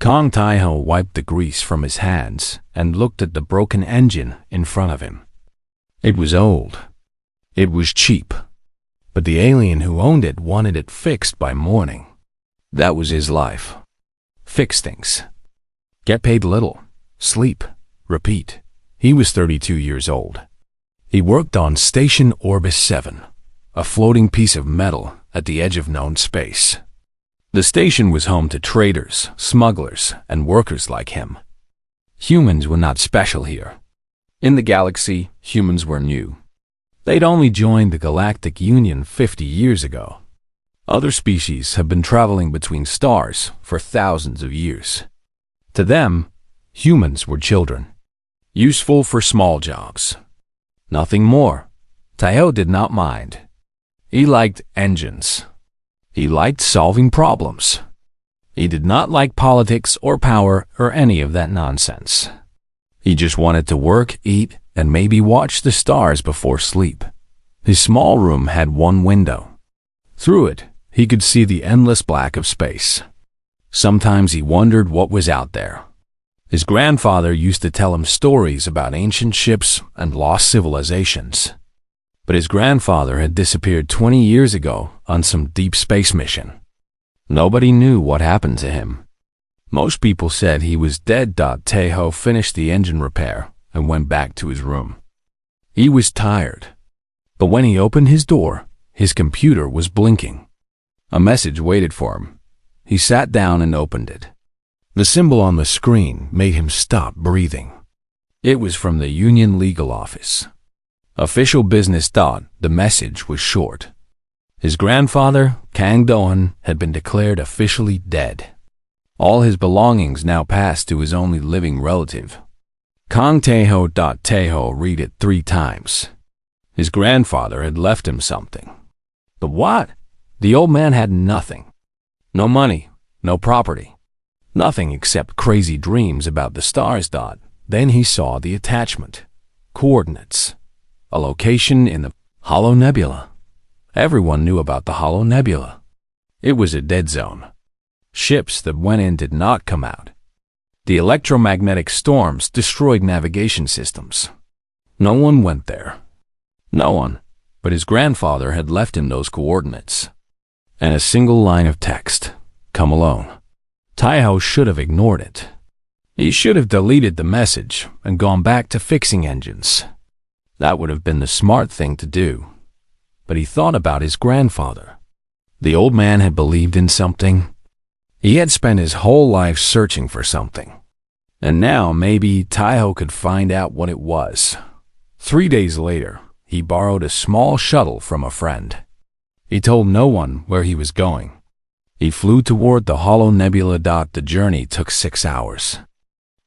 Kong Taiho wiped the grease from his hands and looked at the broken engine in front of him. It was old. It was cheap. But the alien who owned it wanted it fixed by morning. That was his life. Fix things. Get paid little. Sleep. Repeat. He was 32 years old. He worked on Station Orbis 7, a floating piece of metal at the edge of known space. The station was home to traders, smugglers, and workers like him. Humans were not special here. In the galaxy, humans were new. They'd only joined the Galactic Union 50 years ago. Other species have been traveling between stars for thousands of years. To them, humans were children, useful for small jobs. Nothing more. Taiho did not mind. He liked engines. He liked solving problems. He did not like politics or power or any of that nonsense. He just wanted to work, eat, and maybe watch the stars before sleep. His small room had one window. Through it, he could see the endless black of space. Sometimes he wondered what was out there. His grandfather used to tell him stories about ancient ships and lost civilizations. But his grandfather had disappeared 20 years ago on some deep space mission. Nobody knew what happened to him. Most people said he was dead. Taiho finished the engine repair and went back to his room. He was tired. But when he opened his door, his computer was blinking. A message waited for him. He sat down and opened it. The symbol on the screen made him stop breathing. It was from the Union Legal Office. Official business. The message was short. His grandfather, Kang Dohan, had been declared officially dead. All his belongings now passed to his only living relative. Kong Taiho. Taiho read it 3 times. His grandfather had left him something. But what? The old man had nothing. No money, no property. Nothing except crazy dreams about the stars. Then he saw the attachment. Coordinates. A location in the Hollow Nebula. Everyone knew about the Hollow Nebula. It was a dead zone. Ships that went in did not come out. The electromagnetic storms destroyed navigation systems. No one went there. No one, but his grandfather had left him those coordinates. And a single line of text, "Come alone." Taiho should have ignored it. He should have deleted the message and gone back to fixing engines. That would have been the smart thing to do. But he thought about his grandfather. The old man had believed in something. He had spent his whole life searching for something. And now maybe Taiho could find out what it was. 3 days later, he borrowed a small shuttle from a friend. He told no one where he was going. He flew toward the Hollow Nebula. The journey took 6 hours.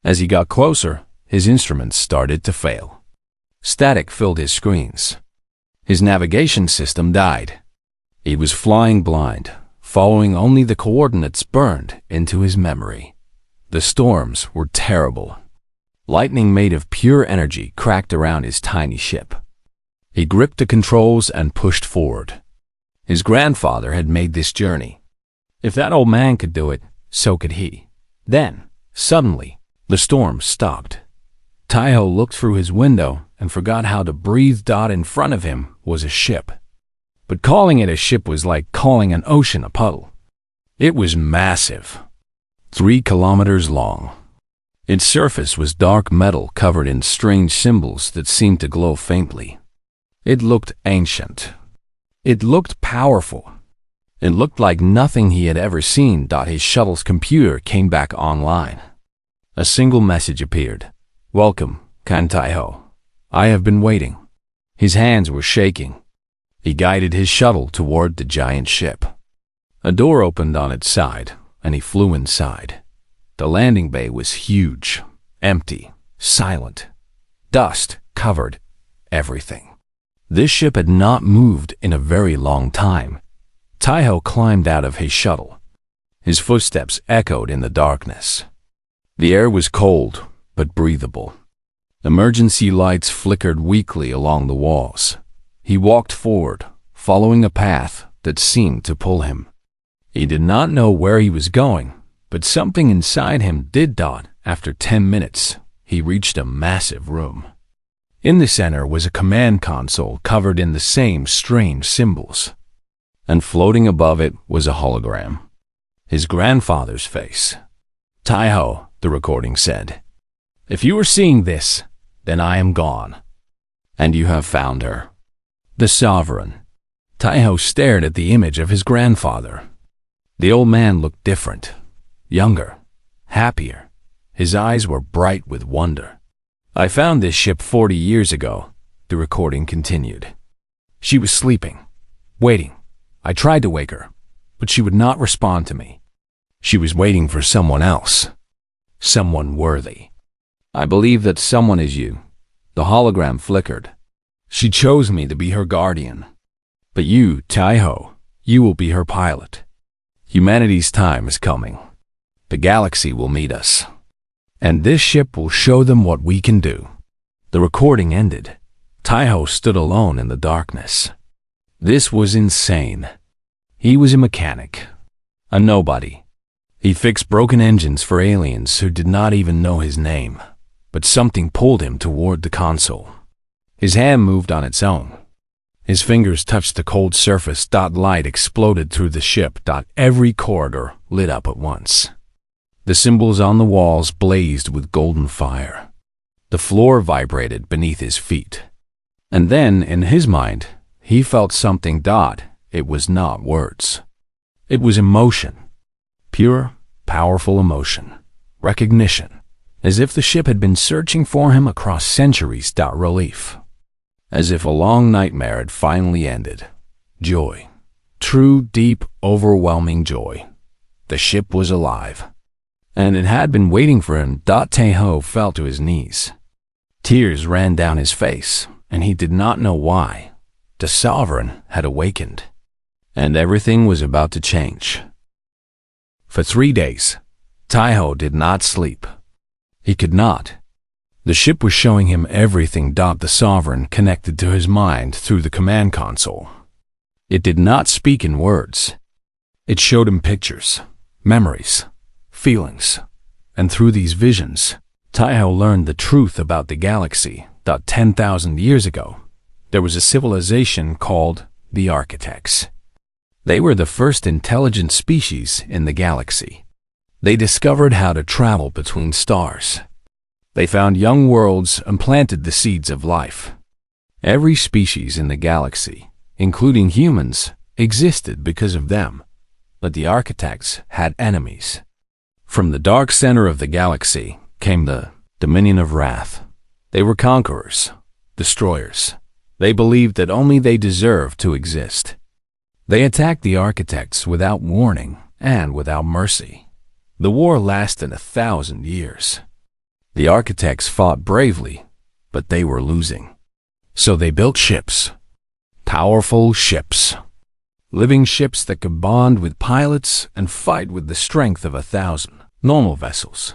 As he got closer, his instruments started to fail. Static filled his screens. His navigation system died. He was flying blind, following only the coordinates burned into his memory. The storms were terrible. Lightning made of pure energy cracked around his tiny ship. He gripped the controls and pushed forward. His grandfather had made this journey. If that old man could do it, so could he. Then, suddenly, the storm stopped. Taiho looked through his window and forgot how to breathe. In front of him was a ship. But calling it a ship was like calling an ocean a puddle. It was massive, 3 kilometers long. Its surface was dark metal covered in strange symbols that seemed to glow faintly. It looked ancient. It looked powerful. It looked like nothing he had ever seen. His shuttle's computer came back online. A single message appeared. "Welcome, Kang Taiho. I have been waiting." His hands were shaking. He guided his shuttle toward the giant ship. A door opened on its side, and he flew inside. The landing bay was huge, empty, silent. Dust covered everything. This ship had not moved in a very long time. Taiho climbed out of his shuttle. His footsteps echoed in the darkness. The air was cold, but breathable. Emergency lights flickered weakly along the walls. He walked forward, following a path that seemed to pull him. He did not know where he was going, But something inside him did. After 10 minutes, he reached a massive room. In the center was a command console covered in the same strange symbols. And floating above it was a hologram. His grandfather's face. "Taiho," the recording said. "If you are seeing this, then I am gone. And you have found her. The Sovereign." Taiho stared at the image of his grandfather. The old man looked different. Younger. Happier. His eyes were bright with wonder. "I found this ship 40 years ago," the recording continued. "She was sleeping. Waiting. I tried to wake her, but she would not respond to me. She was waiting for someone else. Someone worthy. I believe that someone is you." The hologram flickered. "She chose me to be her guardian. But you, Taiho, you will be her pilot. Humanity's time is coming. The galaxy will meet us. And this ship will show them what we can do." The recording ended. Taiho stood alone in the darkness. This was insane. He was a mechanic. A nobody. He fixed broken engines for aliens who did not even know his name. But something pulled him toward the console. His hand moved on its own. His fingers touched the cold surface. Light exploded through the ship. Every corridor lit up at once. The symbols on the walls blazed with golden fire. The floor vibrated beneath his feet. And then, in his mind, he felt something. It was not words. It was emotion. Pure, powerful emotion. Recognition. As if the ship had been searching for him across centuries. Relief. As if a long nightmare had finally ended. Joy. True, deep, overwhelming joy. The ship was alive. And it had been waiting for him. Taiho fell to his knees. Tears ran down his face, and he did not know why. The Sovereign had awakened. And everything was about to change. For 3 days, Taiho did not sleep. He could not. The ship was showing him everything. The Sovereign connected to his mind through the command console. It did not speak in words. It showed him pictures, memories, feelings. And through these visions, Taiho learned the truth about the galaxy. 10,000 years ago, there was a civilization called the Architects. They were the first intelligent species in the galaxy. They discovered how to travel between stars. They found young worlds and planted the seeds of life. Every species in the galaxy, including humans, existed because of them. But the Architects had enemies. From the dark center of the galaxy came the Dominion of Wrath. They were conquerors, destroyers. They believed that only they deserved to exist. They attacked the Architects without warning and without mercy. The war lasted 1,000 years. The Architects fought bravely, but they were losing. So they built ships. Powerful ships. Living ships that could bond with pilots and fight with the strength of 1,000 normal vessels.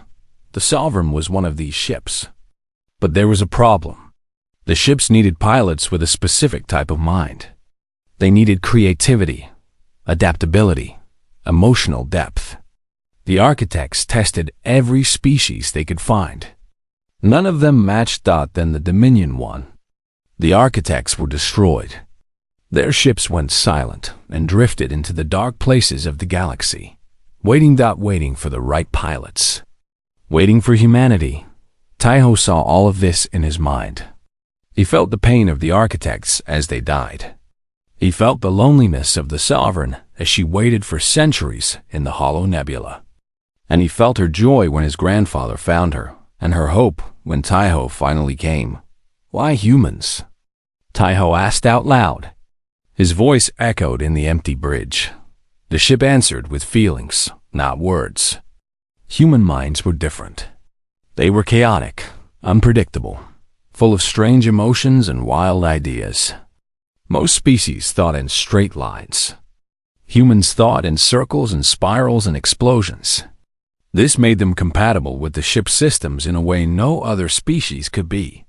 The Sovereign was one of these ships. But there was a problem. The ships needed pilots with a specific type of mind. They needed creativity, adaptability, emotional depth. The Architects tested every species they could find. None of them matched. Then the Dominion won. The Architects were destroyed. Their ships went silent and drifted into the dark places of the galaxy, waiting for the right pilots. Waiting for humanity. Taiho saw all of this in his mind. He felt the pain of the Architects as they died. He felt the loneliness of the Sovereign as she waited for centuries in the hollow nebula. And he felt her joy when his grandfather found her, and her hope when Taiho finally came. "Why humans?" Taiho asked out loud. His voice echoed in the empty bridge. The ship answered with feelings, not words. Human minds were different. They were chaotic, unpredictable, full of strange emotions and wild ideas. Most species thought in straight lines. Humans thought in circles and spirals and explosions. This made them compatible with the ship's systems in a way no other species could be.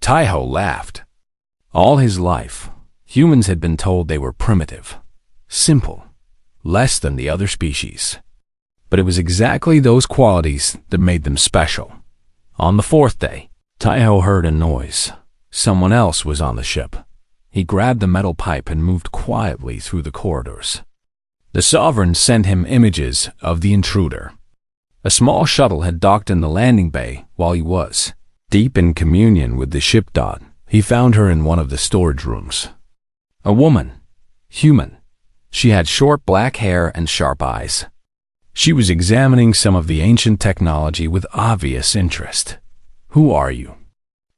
Taiho laughed. All his life, humans had been told they were primitive, simple, less than the other species. But it was exactly those qualities that made them special. On the fourth day, Taiho heard a noise. Someone else was on the ship. He grabbed the metal pipe and moved quietly through the corridors. The Sovereign sent him images of the intruder. A small shuttle had docked in the landing bay while he was deep in communion with the ship. He found her in one of the storage rooms. A woman, human. She had short black hair and sharp eyes. She was examining some of the ancient technology with obvious interest. "Who are you?"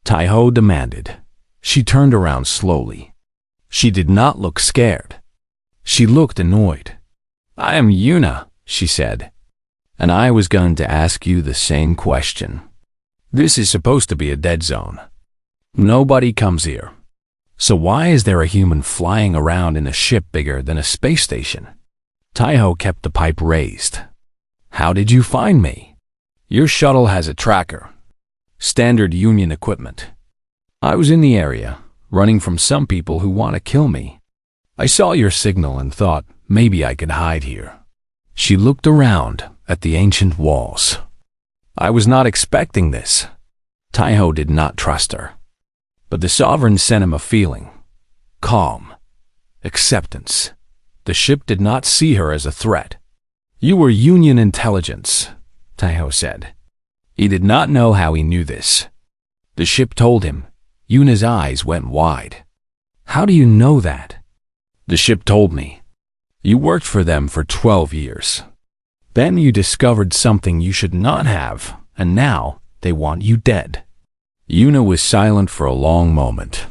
Taiho demanded. She turned around slowly. She did not look scared. She looked annoyed. "I am Yuna," she said. "And I was going to ask you the same question. This is supposed to be a dead zone. Nobody comes here. So why is there a human flying around in a ship bigger than a space station?" Taiho kept the pipe raised. "How did you find me?" "Your shuttle has a tracker. Standard Union equipment. I was in the area, running from some people who want to kill me. I saw your signal and thought maybe I could hide here." She looked around at the ancient walls. "I was not expecting this." Taiho did not trust her. But the Sovereign sent him a feeling. Calm. Acceptance. The ship did not see her as a threat. "You were Union intelligence," Taiho said. He did not know how he knew this. The ship told him. Yuna's eyes went wide. "How do you know that?" "The ship told me. You worked for them for 12 years. Then you discovered something you should not have, and now they want you dead." Yuna was silent for a long moment.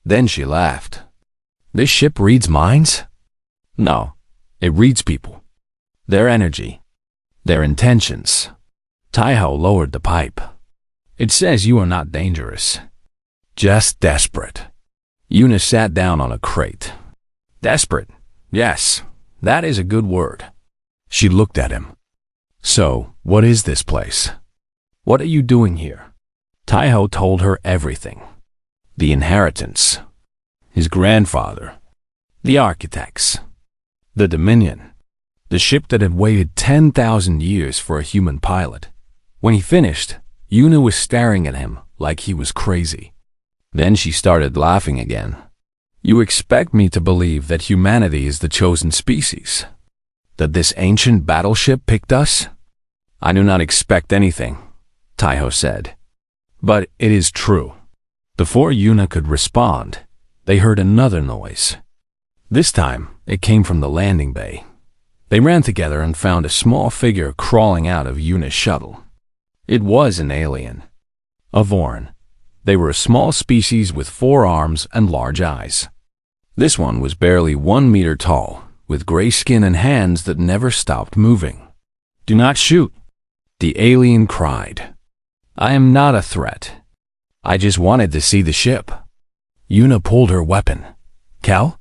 Then she laughed. "This ship reads minds?" "No, it reads people. Their energy. Their intentions." Taiho lowered the pipe. "It says you are not dangerous. Just desperate." Yuna sat down on a crate. "Desperate? Yes, that is a good word." She looked at him. "So, what is this place? What are you doing here?" Taiho told her everything. The inheritance. His grandfather. The architects. The Dominion. The ship that had waited 10,000 years for a human pilot. When he finished, Yuna was staring at him like he was crazy. Then she started laughing again. "You expect me to believe that humanity is the chosen species? That this ancient battleship picked us?" "I do not expect anything," Taiho said. "But it is true." Before Yuna could respond, they heard another noise. This time, it came from the landing bay. They ran together and found a small figure crawling out of Yuna's shuttle. It was an alien. A Voran. They were a small species with 4 arms and large eyes. This one was barely 1 meter tall, with gray skin and hands that never stopped moving. "Do not shoot," the alien cried. "I am not a threat. I just wanted to see the ship." Yuna pulled her weapon. "Kel?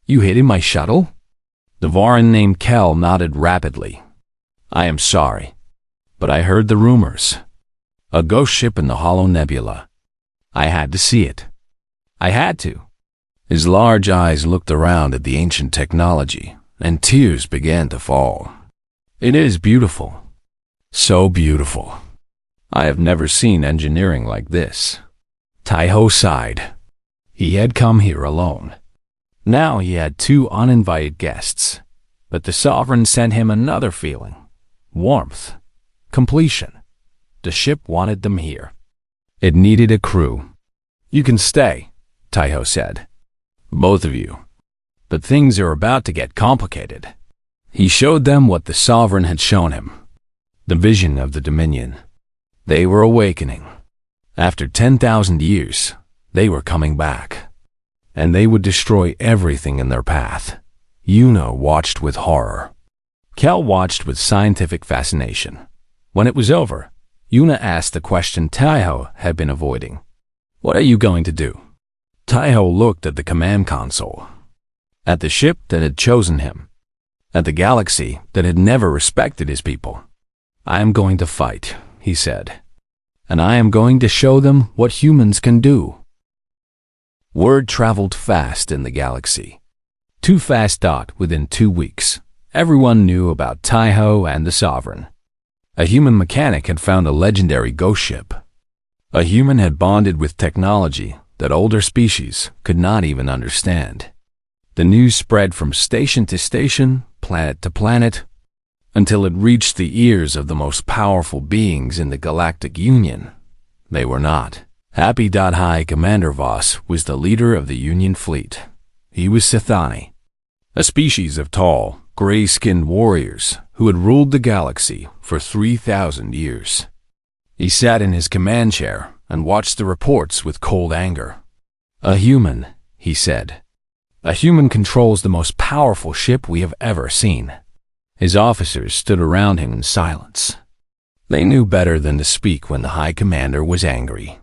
You hid in my shuttle?" The Voran named Kel nodded rapidly. "I am sorry, but I heard the rumors. A ghost ship in the Hollow Nebula. I had to see it. I had to." His large eyes looked around at the ancient technology, and tears began to fall. "It is beautiful. So beautiful. I have never seen engineering like this." Taiho sighed. He had come here alone. Now he had 2 uninvited guests, but the Sovereign sent him another feeling. Warmth. Completion. The ship wanted them here. It needed a crew. "You can stay," Taiho said. "Both of you. But things are about to get complicated." He showed them what the Sovereign had shown him. The vision of the Dominion. They were awakening. After 10,000 years, they were coming back. And they would destroy everything in their path. Yuna watched with horror. Kel watched with scientific fascination. When it was over, Yuna asked the question Taiho had been avoiding. "What are you going to do?" Taiho looked at the command console. At the ship that had chosen him. At the galaxy that had never respected his people. "I am going to fight," he said. "And I am going to show them what humans can do." Word traveled fast in the galaxy. Too fast. Within 2 weeks, Everyone knew about Taiho and the Sovereign. A human mechanic had found a legendary ghost ship. A human had bonded with technology that older species could not even understand. The news spread from station to station, planet to planet, until it reached the ears of the most powerful beings in the Galactic Union. They were not. Happy. High Commander Voss was the leader of the Union fleet. He was Sithani, a species of tall, gray-skinned warriors who had ruled the galaxy for 3,000 years. He sat in his command chair and watched the reports with cold anger. "A human," he said. "A human controls the most powerful ship we have ever seen." His officers stood around him in silence. They knew better than to speak when the High Commander was angry.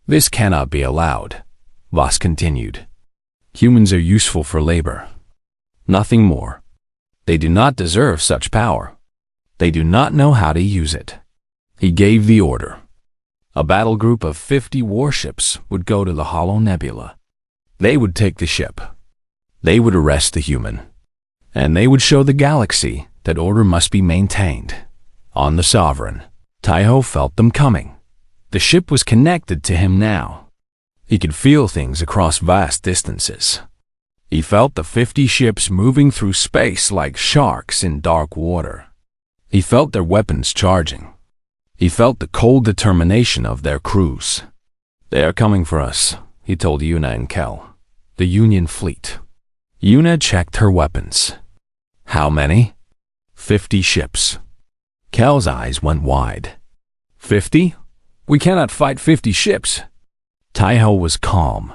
"This cannot be allowed," Voss continued. "Humans are useful for labor. Nothing more. They do not deserve such power. They do not know how to use it." He gave the order. A battle group of 50 warships would go to the Hollow Nebula. They would take the ship. They would arrest the human. And they would show the galaxy that order must be maintained. On the Sovereign, Taiho felt them coming. The ship was connected to him now. He could feel things across vast distances. He felt the 50 ships moving through space like sharks in dark water. He felt their weapons charging. He felt the cold determination of their crews. "They are coming for us," he told Yuna and Kel. "The Union fleet." Yuna checked her weapons. "How many?" 50 ships. Kel's eyes went wide. 50? We cannot fight 50 ships. Taiho was calm.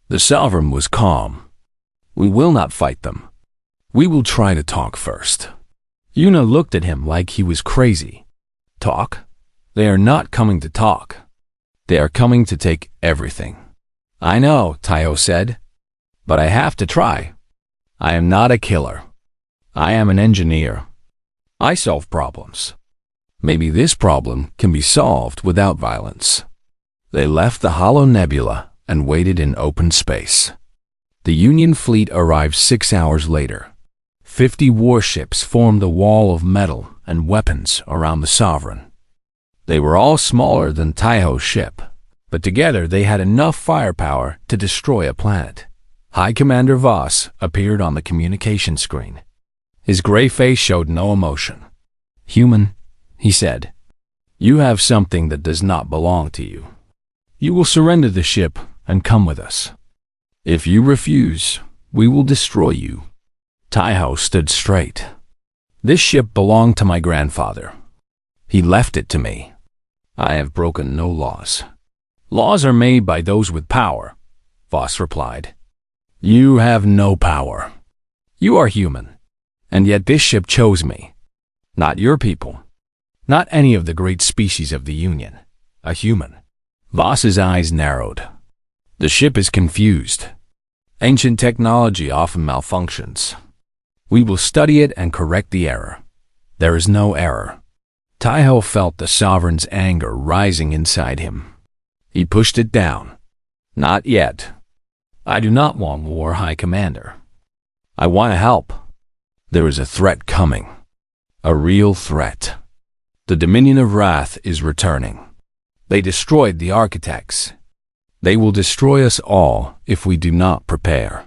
The Sovereign was calm. "We will not fight them. We will try to talk first." Yuna looked at him like he was crazy. "Talk? They are not coming to talk. They are coming to take everything." "I know," Taiho said, "but I have to try. I am not a killer. I am an engineer. I solve problems. Maybe this problem can be solved without violence." They left the Hollow Nebula and waited in open space. The Union fleet arrived 6 hours later. 50 warships formed a wall of metal and weapons around the Sovereign. They were all smaller than Taiho's ship, but together they had enough firepower to destroy a planet. High Commander Voss appeared on the communication screen. His gray face showed no emotion. "Human," he said, "you have something that does not belong to you. You will surrender the ship and come with us. If you refuse, we will destroy you." Taiho stood straight. "This ship belonged to my grandfather. He left it to me. I have broken no laws. Laws are made by those with power," Voss replied. "You have no power. You are human, and yet this ship chose me. Not your people. Not any of the great species of the Union. A human." Voss's eyes narrowed. "The ship is confused. Ancient technology often malfunctions. We will study it and correct the error." "There is no error." Taiho felt the Sovereign's anger rising inside him. He pushed it down. "Not yet. I do not want war, High Commander. I want to help. There is a threat coming. A real threat. The Dominion of Wrath is returning. They destroyed the architects. They will destroy us all if we do not prepare."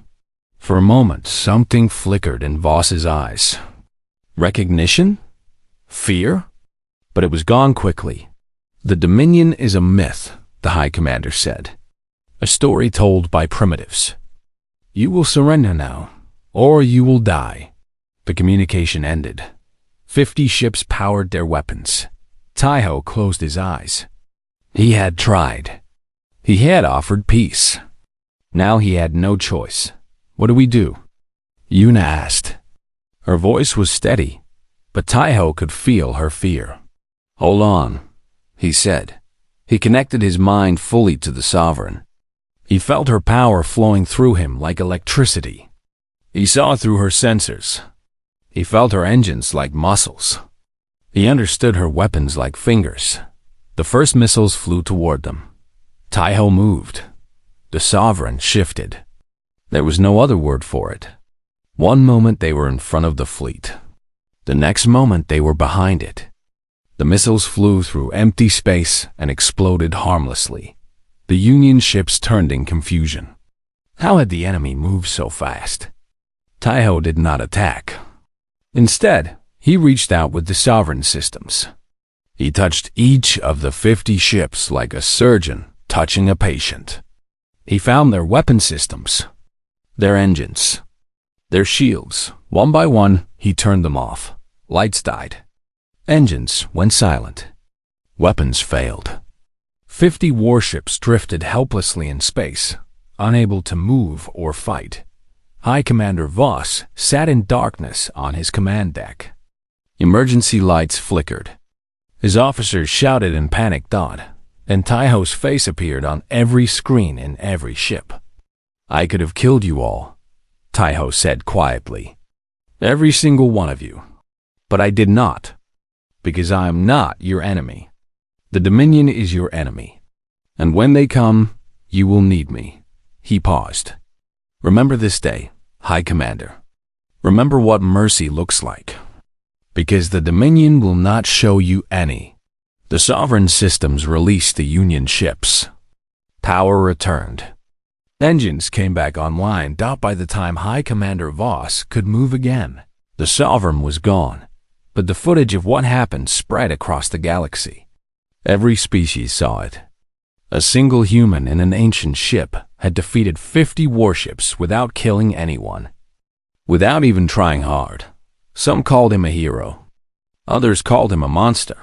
For a moment, something flickered in Voss's eyes. Recognition? Fear? But it was gone quickly. "The Dominion is a myth," the High Commander said. "A story told by primitives. You will surrender now, or you will die." The communication ended. 50 ships powered their weapons. Taiho closed his eyes. He had tried. He had offered peace. Now he had no choice. "What do we do?" Yuna asked. Her voice was steady, but Taiho could feel her fear. "Hold on," he said. He connected his mind fully to the Sovereign. He felt her power flowing through him like electricity. He saw through her sensors. He felt her engines like muscles. He understood her weapons like fingers. The first missiles flew toward them. Taiho moved. The Sovereign shifted. There was no other word for it. One moment they were in front of the fleet. The next moment they were behind it. The missiles flew through empty space and exploded harmlessly. The Union ships turned in confusion. How had the enemy moved so fast? Taiho did not attack. Instead, he reached out with the sovereign systems. He touched each of the 50 ships like a surgeon touching a patient. He found their weapon systems, their engines, their shields. One by one, he turned them off. Lights died. Engines went silent. Weapons failed. 50 warships drifted helplessly in space, unable to move or fight. High Commander Voss sat in darkness on his command deck. Emergency lights flickered. His officers shouted in panic thought, and Taiho's face appeared on every screen in every ship. "I could have killed you all," Taiho said quietly. "Every single one of you. But I did not, because I am not your enemy. The Dominion is your enemy. And when they come, you will need me." He paused. "Remember this day, High Commander. Remember what mercy looks like. Because the Dominion will not show you any." The sovereign systems released the Union ships. Power returned. Engines came back online. By the time High Commander Voss could move again, the sovereign was gone, but the footage of what happened spread across the galaxy. Every species saw it. A single human in an ancient ship had defeated 50 warships without killing anyone, without even trying hard. Some called him a hero. Others called him a monster.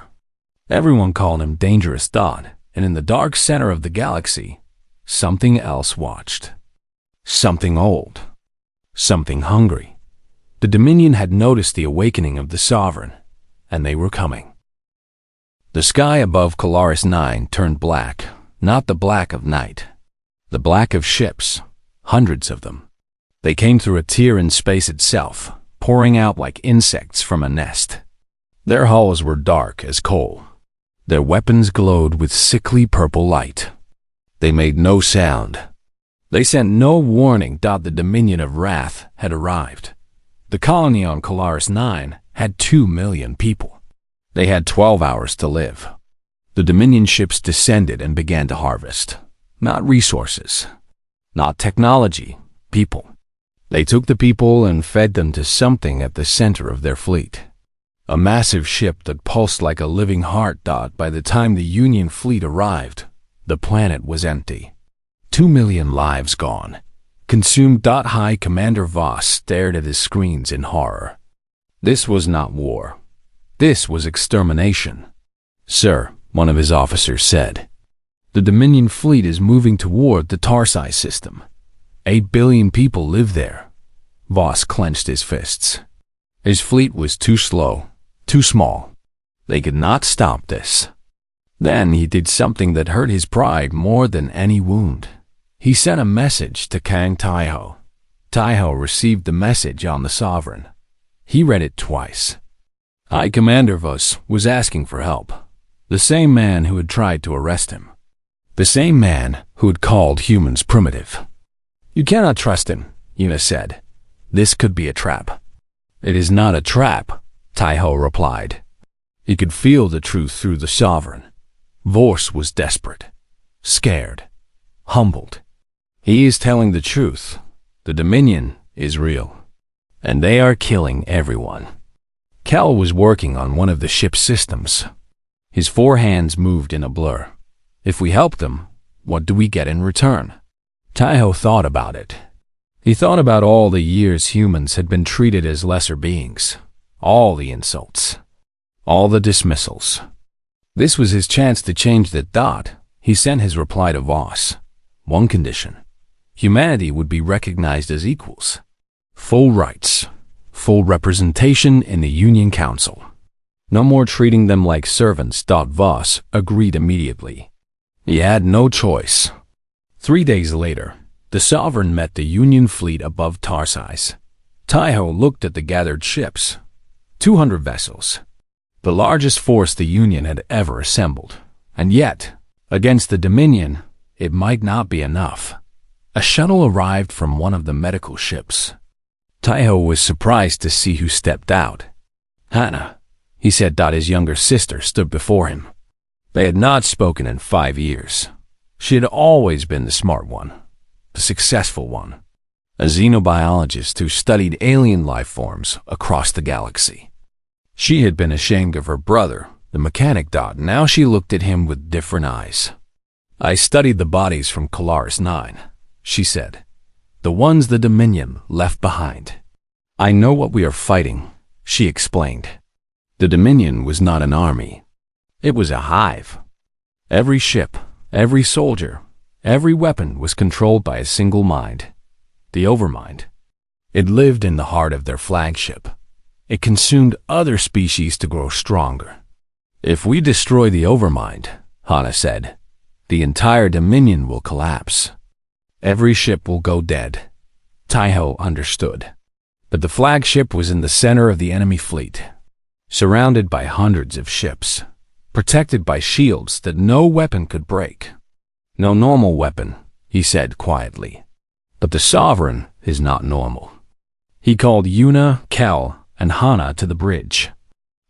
Everyone called him Dangerous Dot, and in the dark center of the galaxy, something else watched. Something old. Something hungry. The Dominion had noticed the awakening of the Sovereign, and they were coming. The sky above Colaris 9 turned black, not the black of night. The black of ships, hundreds of them. They came through a tear in space itself, pouring out like insects from a nest. Their hulls were dark as coal. Their weapons glowed with sickly purple light. They made no sound. They sent no warning. The Dominion of Wrath had arrived. The colony on Colaris 9 had 2 million people. They had 12 hours to live. The Dominion ships descended and began to harvest. Not resources, not technology, people. They took the people and fed them to something at the center of their fleet. A massive ship that pulsed like a living heart. By the time the Union fleet arrived, the planet was empty. 2 million lives gone, consumed. High Commander Voss stared at his screens in horror. This was not war. This was extermination. "Sir," one of his officers said, "the Dominion fleet is moving toward the Tarsi system. 8 billion people live there." Voss clenched his fists. His fleet was too slow, too small. They could not stop this. Then he did something that hurt his pride more than any wound. He sent a message to Kang Taiho. Taiho received the message on the Sovereign. He read it twice. High Commander Voss was asking for help. The same man who had tried to arrest him. The same man who had called humans primitive. "You cannot trust him," Yuna said. "This could be a trap." "It is not a trap," Taiho replied. He could feel the truth through the Sovereign. Voss was desperate, scared, humbled. He is telling the truth. The Dominion is real, and they are killing everyone. Kel was working on one of the ship's systems. His 4 hands moved in a blur. If we help them, what do we get in return? Taiho thought about it. He thought about all the years humans had been treated as lesser beings, all the insults, all the dismissals. This was his chance to change that. He sent his reply to Voss. One condition. Humanity would be recognized as equals. Full rights, full representation in the Union Council. No more treating them like servants. Voss agreed immediately. He had no choice. 3 days later, the Sovereign met the Union fleet above Tarsis. Taiho looked at the gathered ships. 200 vessels. The largest force the Union had ever assembled. And yet, against the Dominion, it might not be enough. A shuttle arrived from one of the medical ships. Taiho was surprised to see who stepped out. Hannah, he said. His younger sister stood before him. They had not spoken in 5 years. She had always been the smart one, the successful one, a xenobiologist who studied alien life forms across the galaxy. She had been ashamed of her brother, the mechanic. Now she looked at him with different eyes. I studied the bodies from Colaris 9, she said. The ones the Dominion left behind. I know what we are fighting, she explained. The Dominion was not an army. It was a hive. Every ship, every soldier, every weapon was controlled by a single mind, the Overmind. It lived in the heart of their flagship. It consumed other species to grow stronger. If we destroy the Overmind, Hannah said, the entire Dominion will collapse. Every ship will go dead. Taiho understood. But the flagship was in the center of the enemy fleet, surrounded by hundreds of ships, protected by shields that no weapon could break. No normal weapon, he said quietly. But the Sovereign is not normal. He called Yuna, Kel, and Hannah to the bridge.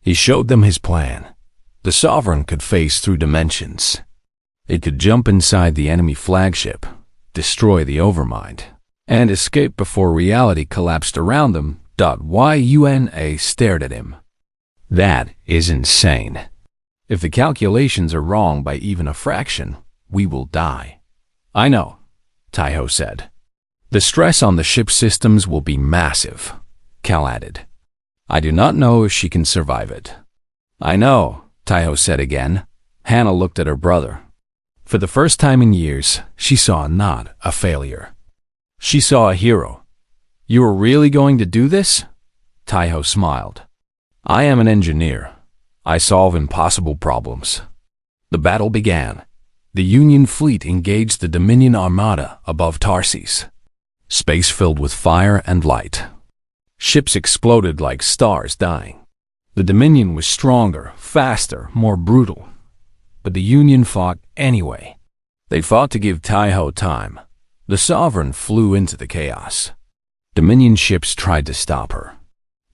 He showed them his plan. The Sovereign could phase through dimensions. It could jump inside the enemy flagship, destroy the Overmind, and escape before reality collapsed around them. Yuna stared at him. That is insane. If the calculations are wrong by even a fraction, we will die. I know, Taiho said. The stress on the ship systems will be massive, Cal added. I do not know if she can survive it. I know, Taiho said again. Hannah looked at her brother. For the first time in years, she saw not a failure. She saw a hero. You are really going to do this? Taiho smiled. I am an engineer. I solve impossible problems. The battle began. The Union fleet engaged the Dominion armada above Tarsis. Space filled with fire and light. Ships exploded like stars dying. The Dominion was stronger, faster, more brutal. But the Union fought anyway. They fought to give Taiho time. The Sovereign flew into the chaos. Dominion ships tried to stop her.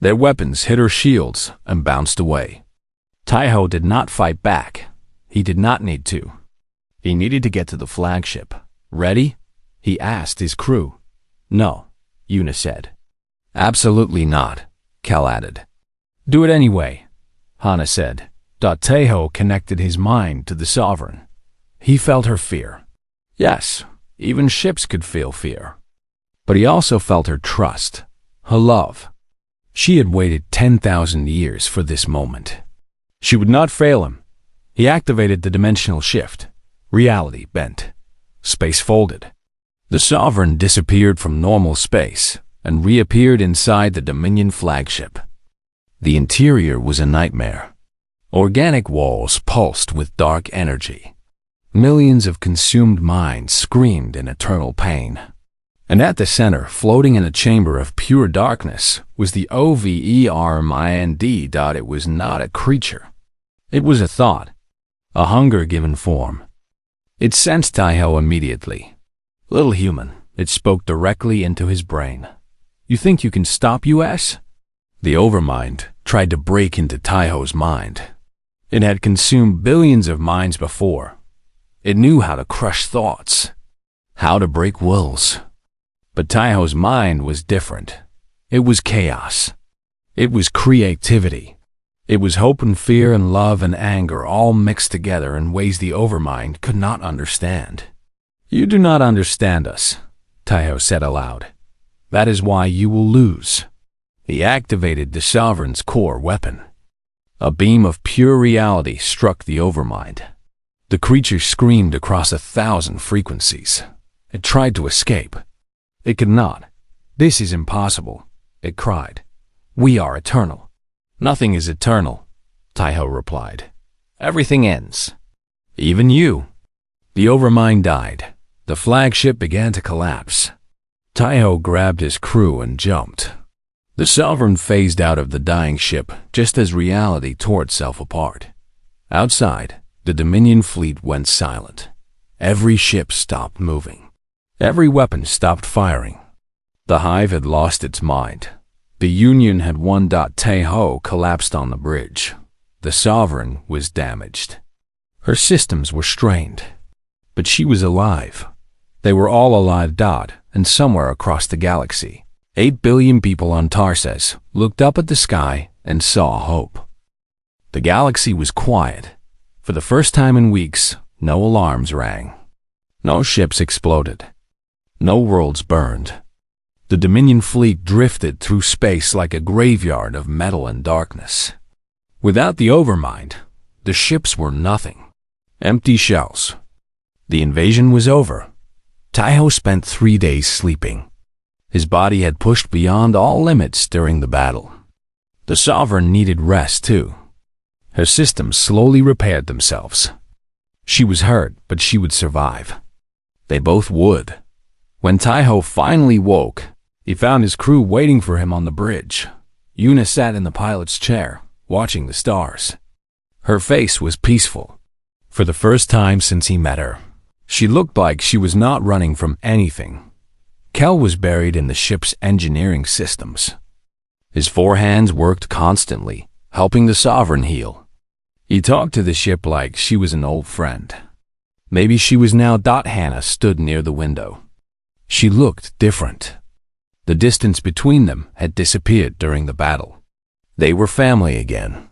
Their weapons hit her shields and bounced away. Taiho did not fight back. He did not need to. He needed to get to the flagship. Ready? He asked his crew. No, Yuna said. Absolutely not, Cal added. Do it anyway, Hannah said. Taiho connected his mind to the Sovereign. He felt her fear. Yes, even ships could feel fear. But he also felt her trust, her love. She had waited 10,000 years for this moment. She would not fail him. He activated the dimensional shift. Reality bent. Space folded. The Sovereign disappeared from normal space and reappeared inside the Dominion flagship. The interior was a nightmare. Organic walls pulsed with dark energy. Millions of consumed minds screamed in eternal pain. And at the center, floating in a chamber of pure darkness, was the Overmind. It was not a creature. It was a thought, a hunger given form. It sensed Taiho immediately. Little human, it spoke directly into his brain. You think you can stop us? The Overmind tried to break into Taiho's mind. It had consumed billions of minds before. It knew how to crush thoughts, how to break wills. But Taiho's mind was different. It was chaos. It was creativity. It was hope and fear and love and anger all mixed together in ways the Overmind could not understand. You do not understand us, Taiho said aloud. That is why you will lose. He activated the Sovereign's core weapon. A beam of pure reality struck the Overmind. The creature screamed across 1,000 frequencies. It tried to escape. It could not. This is impossible, it cried. We are eternal. Nothing is eternal, Taiho replied. Everything ends. Even you. The Overmind died. The flagship began to collapse. Taiho grabbed his crew and jumped. The Sovereign phased out of the dying ship just as reality tore itself apart. Outside, the Dominion fleet went silent. Every ship stopped moving. Every weapon stopped firing. The hive had lost its mind. The Union had won. Taeho collapsed on the bridge. The Sovereign was damaged. Her systems were strained. But she was alive. They were all alive. And somewhere across the galaxy, 8 billion people on Tarses looked up at the sky and saw hope. The galaxy was quiet. For the first time in weeks, no alarms rang. No ships exploded. No worlds burned. The Dominion fleet drifted through space like a graveyard of metal and darkness. Without the Overmind, the ships were nothing. Empty shells. The invasion was over. Taeho spent 3 days sleeping. His body had pushed beyond all limits during the battle. The Sovereign needed rest too. Her systems slowly repaired themselves. She was hurt, but she would survive. They both would. When Taeho finally woke, he found his crew waiting for him on the bridge. Yuna sat in the pilot's chair, watching the stars. Her face was peaceful. For the first time since he met her, she looked like she was not running from anything. Kel was buried in the ship's engineering systems. His 4 hands worked constantly, helping the Sovereign heal. He talked to the ship like she was an old friend. Maybe she was now. Hannah stood near the window. She looked different. The distance between them had disappeared during the battle. They were family again.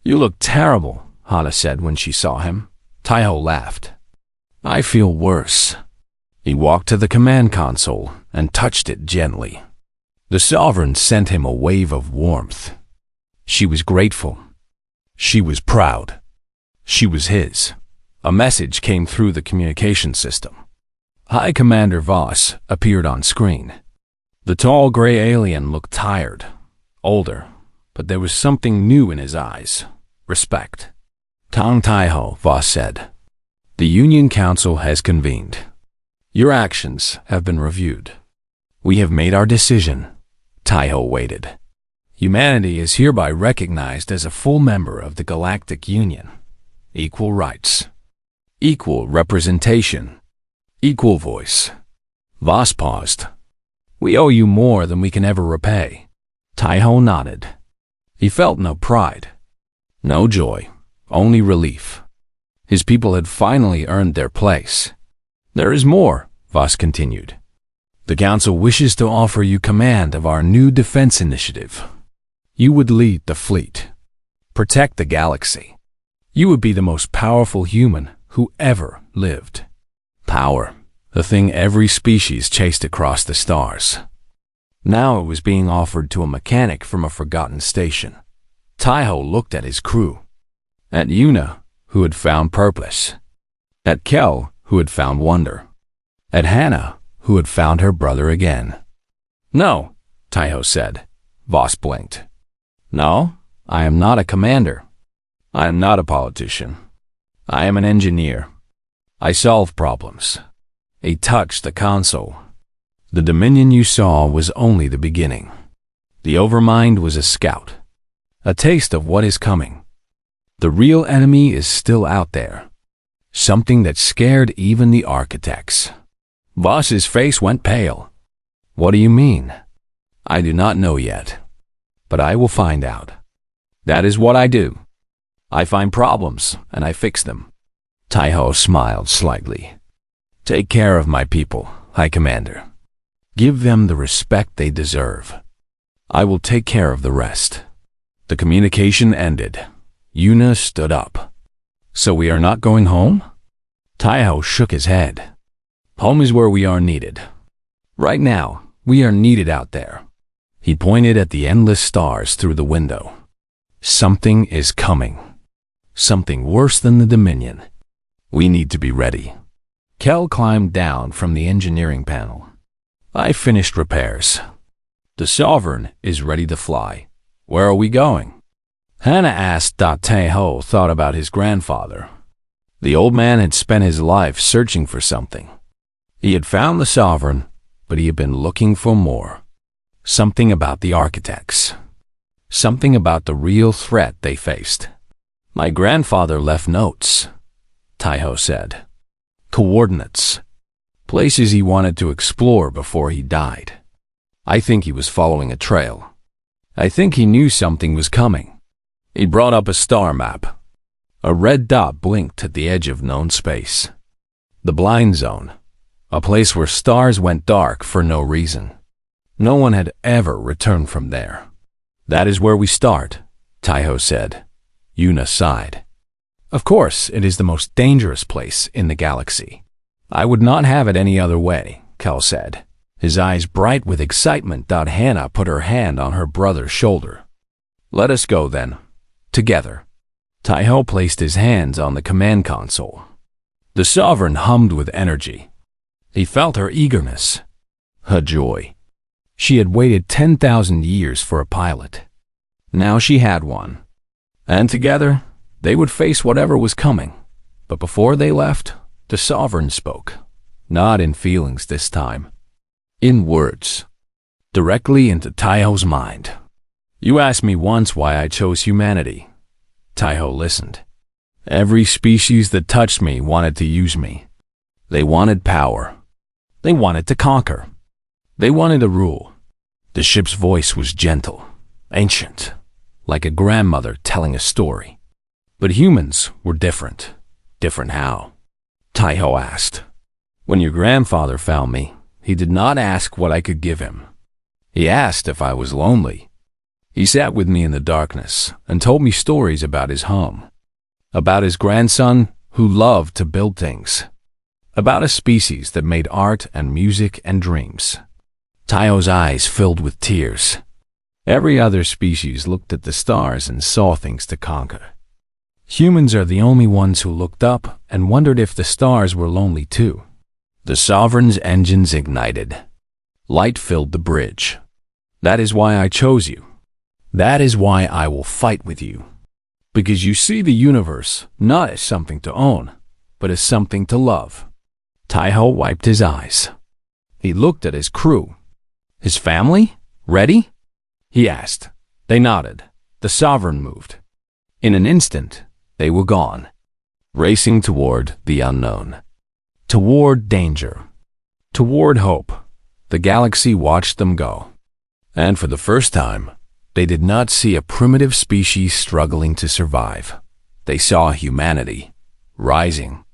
"You look terrible," Hannah said when she saw him. Taeho laughed. "I feel worse." He walked to the command console and touched it gently. The Sovereign sent him a wave of warmth. She was grateful. She was proud. She was his. A message came through the communication system. High Commander Voss appeared on screen. The tall gray alien looked tired, older, but there was something new in his eyes. Respect. "Tang Taeho," Voss said. "The Union Council has convened. Your actions have been reviewed. We have made our decision." Taeho waited. "Humanity is hereby recognized as a full member of the Galactic Union. Equal rights. Equal representation. Equal voice." Voss paused. "We owe you more than we can ever repay." Taeho nodded. He felt no pride, no joy, only relief. His people had finally earned their place. "There is more," Voss continued. "The Council wishes to offer you command of our new defense initiative. You would lead the fleet, protect the galaxy. You would be the most powerful human who ever lived. Power, the thing every species chased across the stars. Now it was being offered to a mechanic from a forgotten station." Taeho looked at his crew. At Yuna, who had found purpose. At Kel, who had found wonder. At Hannah, who had found her brother again. "No," Taeho said. Voss blinked. "No, I am not a commander. I am not a politician. I am an engineer. I solve problems." He touched the console. "The Dominion you saw was only the beginning. The Overmind was a scout, a taste of what is coming. The real enemy is still out there, something that scared even the architects." Voss's face went pale. "What do you mean?" "I do not know yet, but I will find out. That is what I do. I find problems and I fix them." Taeho smiled slightly. "Take care of my people, High Commander. Give them the respect they deserve. I will take care of the rest." The communication ended. Yuna stood up. "So we are not going home?" Taeho shook his head. "Home is where we are needed. Right now, we are needed out there." He pointed at the endless stars through the window. "Something is coming. Something worse than the Dominion. We need to be ready." Kel climbed down from the engineering panel. "I finished repairs. The Sovereign is ready to fly. Where are we going?" Hannah asked. Taeho thought about his grandfather. The old man had spent his life searching for something. He had found the Sovereign, but he had been looking for more. Something about the architects. Something about the real threat they faced. "My grandfather left notes," Taeho said. "Coordinates. Places he wanted to explore before he died. I think he was following a trail. I think he knew something was coming. He brought up a star map. A red dot blinked at the edge of known space. The blind zone, a place where stars went dark for no reason. No one had ever returned from there. That is where we start, Taiho said. Yuna sighed. Of course, it is the most dangerous place in the galaxy. I would not have it any other way, Kel said, his eyes bright with excitement. Hannah put her hand on her brother's shoulder. Let us go then, together. Taiho placed his hands on the command console. The Sovereign hummed with energy. He felt her eagerness, her joy. She had waited 10,000 years for a pilot. Now she had one. And together, they would face whatever was coming. But before they left, the Sovereign spoke, not in feelings this time, in words, directly into Taiho's mind. You asked me once why I chose humanity. Taiho listened. Every species that touched me wanted to use me. They wanted power. They wanted to conquer. They wanted to rule. The ship's voice was gentle, ancient, like a grandmother telling a story. But humans were different. Different how? Taiho asked. When your grandfather found me, he did not ask what I could give him. He asked if I was lonely. He sat with me in the darkness and told me stories about his home, about his grandson who loved to build things, about a species that made art and music and dreams. Taiho's eyes filled with tears. Every other species looked at the stars and saw things to conquer. Humans are the only ones who looked up and wondered if the stars were lonely too. The Sovereign's engines ignited. Light filled the bridge. That is why I chose you. That is why I will fight with you. Because you see the universe not as something to own, but as something to love. Taiho wiped his eyes. He looked at his crew. His family? Ready? He asked. They nodded. The Sovereign moved. In an instant, they were gone, racing toward the unknown, toward danger, toward hope. The galaxy watched them go. And for the first time, they did not see a primitive species struggling to survive. They saw humanity, rising,